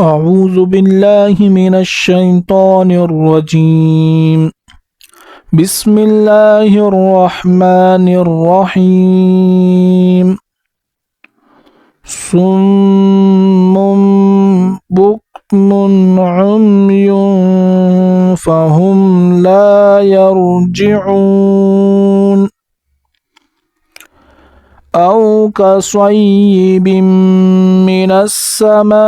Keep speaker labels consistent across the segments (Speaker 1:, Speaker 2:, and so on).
Speaker 1: أعوذ بالله من الشيطان الرجيم. بسم الله الرحمن الرحيم. صم بكم عمي فهم لا يرجعون. أو كصيب من السماء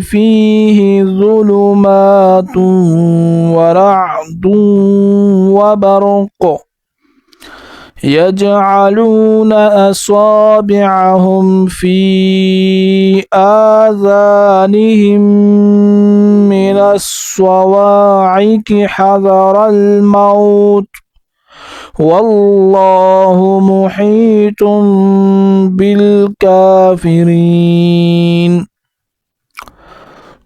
Speaker 1: فيه ظلمات ورعد وبرق يجعلون أصابعهم في آذانهم من الصواعق حذر الموت واللہ محیط بالکافرین.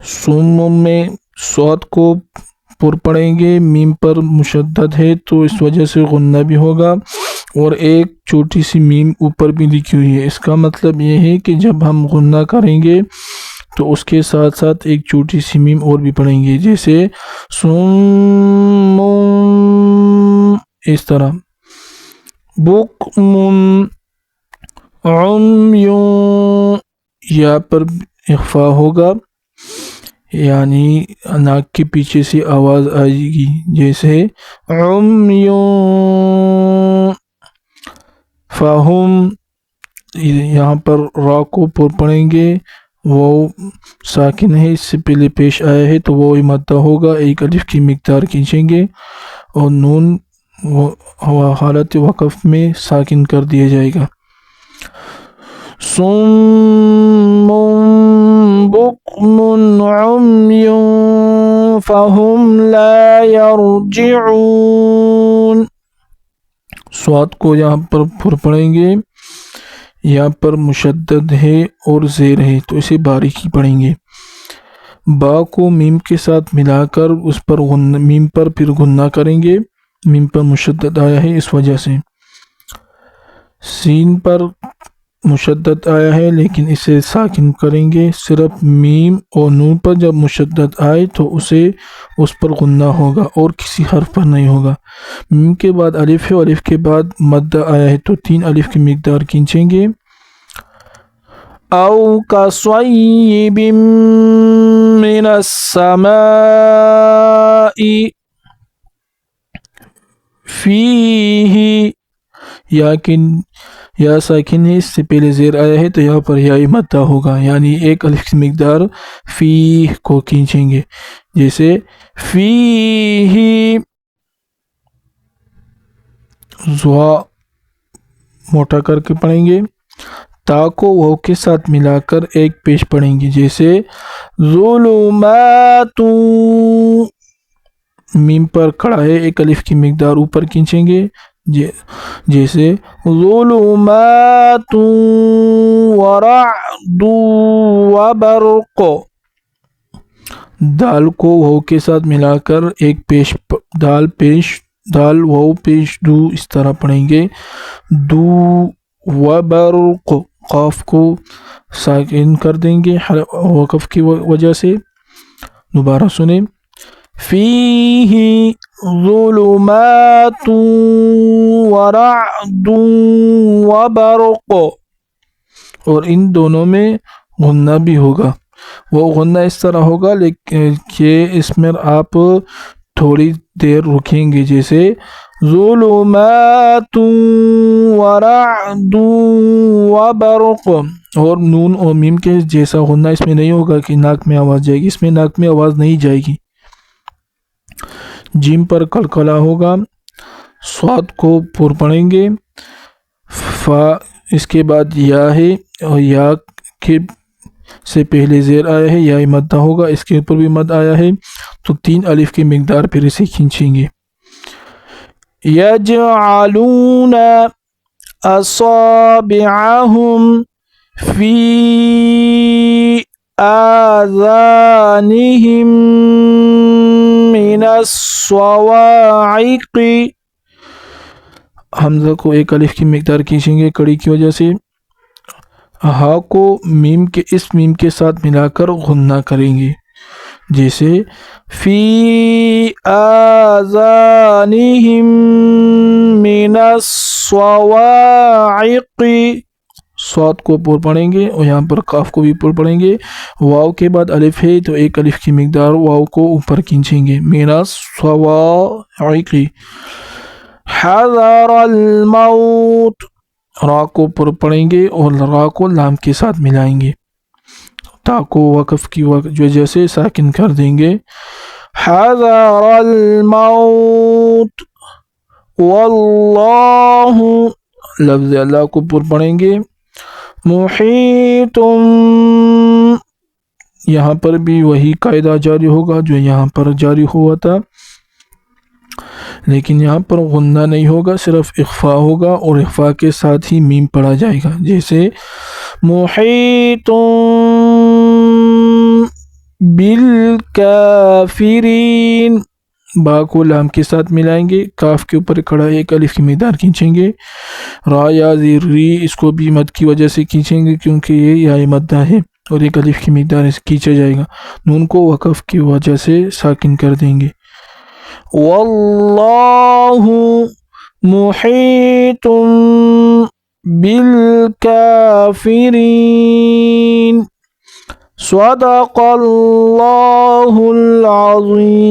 Speaker 1: صم میں صاد کو پر پڑھیں گے، میم پر مشدد ہے تو اس وجہ سے غنہ بھی ہوگا، اور ایک چھوٹی سی میم اوپر بھی لکھی ہوئی ہے. اس کا مطلب یہ ہے کہ جب ہم غنہ کریں گے تو اس کے ساتھ ساتھ ایک چھوٹی سی میم اور بھی پڑھیں گے، جیسے صم، اس طرح. بکم عمی، یا پر اخفا ہوگا، یعنی ناک کے پیچھے سے آواز آئے گی، جیسے عمی فہم. یہاں پر را کو پر پڑھیں گے، وہ ساکن ہے، اس سے پہلے پیش آیا ہے تو وہ مدہ ہوگا، ایک الف کی مقدار کھینچیں گے، اور نون حالت وقف میں ساکن کر دیا جائے گا. صم بکم عمی فہم لا یرجعون. صاد کو یہاں پر پڑھیں گے، یہاں پر مشدد ہے اور زیر ہے تو اسے باریکی پڑھیں گے. با کو میم کے ساتھ ملا کر اس پر میم پر پھر غنہ کریں گے، میم پر مشدد آیا ہے اس وجہ سے. سین پر مشدد آیا ہے لیکن اسے ساکن کریں گے، صرف میم اور نون پر جب مشدد آئے تو اس پر غنہ ہوگا اور کسی حرف پر نہیں ہوگا. میم کے بعد الف ہے، الف کے بعد مدہ آیا ہے تو 3 الف کی مقدار کھینچیں گے. او کصیب من السماء فیہ، یا ساکن ہے، اس سے پہلے زیر آیا ہے تو یہاں پر یا مدہ ہوگا، یعنی ایک الف کی مقدار فیہ کو کھینچیں گے، جیسے فیہ. زوا موٹا کر کے پڑھیں گے، تا کو واو کے ساتھ ملا کر ایک پیش پڑھیں گے، جیسے ظلمات. میم پر کھڑا ہے، ایک الف کی مقدار اوپر کھینچیں گے، جیسے ظلمات ورعد وبرق. دال کو واو کے ساتھ ملا کر ایک پیش دال واو پیش دو، اس طرح پڑھیں گے، دو. وبرق، قاف کو ساکن کر دیں گے وقف کی وجہ سے. دوبارہ سنیں، فیہ ظلمات ورعد وبرق. اور ان دونوں میں غنہ بھی ہوگا، وہ غنہ اس طرح ہوگا لیکن کہ اس میں آپ تھوڑی دیر رکیں گے، جیسے ظلمات ورعد وبرق. اور نون اور میم کے جیسا غنہ اس میں نہیں ہوگا کہ ناک میں آواز جائے گی، اس میں ناک میں آواز نہیں جائے گی. جیم پر قلقلہ ہوگا، صاد کو پر پڑھیں گے، فا اس کے بعد یا ہے، اور یا کے سے پہلے زیر آیا ہے، یا مدہ ہوگا، اس کے اوپر بھی مد آیا ہے تو 3 الف کی مقدار پھر اسے کھینچیں گے. یجعلون اصابعهم فی آذانهم من الصواعق. حمزہ کو ایک الف کی مقدار کھینچیں گے کڑی کی وجہ سے، ہا کو میم کے اس میم کے ساتھ ملا کر غنہ کریں گے، جیسے فی آذانہم من الصواعق، صاد کو اوپر پڑھیں گے اور یہاں پر کاف کو بھی اوپر پڑھیں گے، واو کے بعد الف ہے تو ایک الف کی مقدار واو کو اوپر کھینچیں گے، من الصواعق، حذر الموت، را کو اوپر پڑھیں گے اور را کو لام کے ساتھ ملائیں گے، تا کو وقف کی وجہ سے ساکن کر دیں گے، حذر الموت، واللہ، لفظ اللہ کو اوپر پڑھیں گے، محیط، یہاں پر بھی وہی قاعدہ جاری ہوگا جو یہاں پر جاری ہوا تھا، لیکن یہاں پر غنہ نہیں ہوگا، صرف اخفا ہوگا اور اخفا کے ساتھ ہی میم پڑھا جائے گا، جیسے محیط بالکافرین، با کو لام کے ساتھ ملائیں گے، کاف کے اوپر کھڑا ایک الف کی مقدار کھینچیں گے، را یا زیر ری اس کو بھی مد کی وجہ سے کھینچیں گے کیونکہ یہ یا مدہ ہے اور ایک الف کی مقدار سے کھینچا جائے گا، نون کو وقف کی وجہ سے ساکن کر دیں گے، واللہ محیط بالکافرین، صدق اللہ العظیم۔